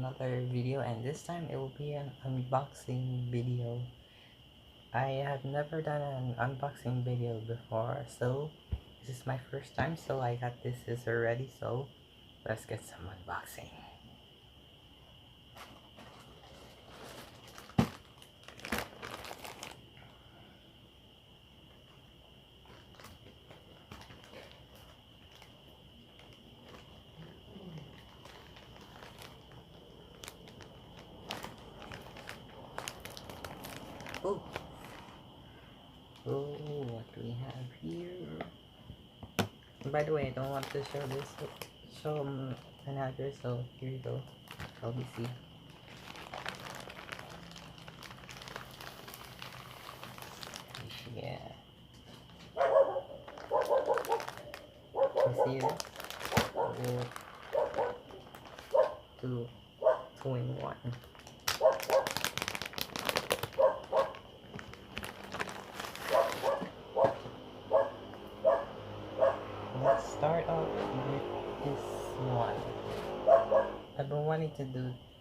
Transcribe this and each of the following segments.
another video, and this time it will be an unboxing video. I have never done an unboxing video before, so this is my first time, so I got this scissor ready, so let's get some unboxing. Oh, what do we have here? By the way, I don't want to show this, show an address, so here you go. LBC. Yeah. You see it? Two in one. Let's start off with this one. I've been wanting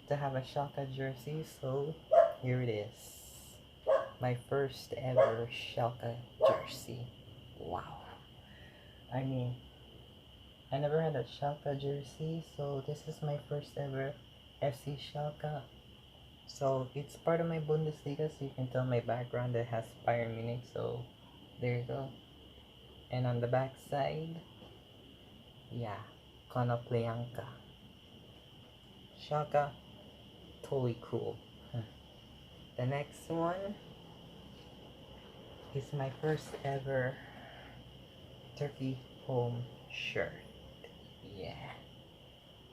to have a Shaka jersey, so here it is. My first ever Shaka jersey. Wow. I mean, I never had a Shaka jersey, so this is my first ever FC Shaka. So it's part of my Bundesliga, so you can tell my background that has Bayern Munich, so there you go. And on the back side, yeah, Konoplyanka. Shaka, totally cool. The next one is my first ever Turkey home shirt. Yeah,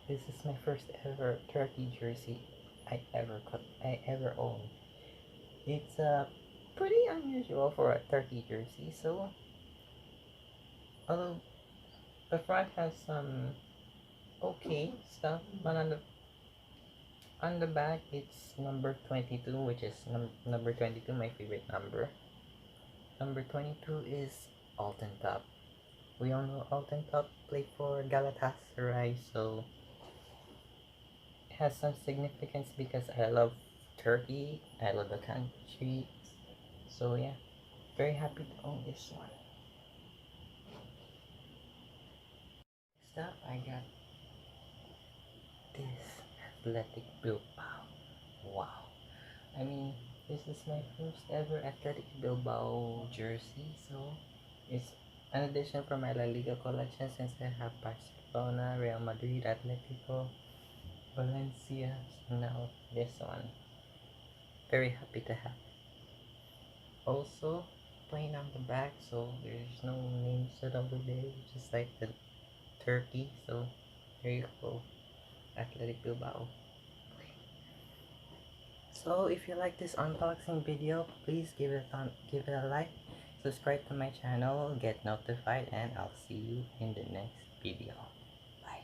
this is my first ever Turkey jersey I ever owned. It's pretty unusual for a Turkey jersey, so although the front has some okay stuff, but on the back it's number 22, which is number 22, my favorite number. Number 22 is Alton Top. We all know Alton Top played for Galatasaray, so it has some significance because I love Turkey, I love the country, so yeah, very happy to own this one. Next up, I got this Athletic Bilbao. Wow, I mean, this is my first ever Athletic Bilbao jersey, so it's an addition from my La Liga collection since I have Barcelona, Real Madrid, Atletico, Valencia, so now this one. Very happy to have it. Also, plain on the back, so there's no name set over there, just like the Turkey, so there you go, Athletic Bilbao. So if you like this unboxing video, please give it a like, subscribe to my channel, get notified, and I'll see you in the next video. Bye.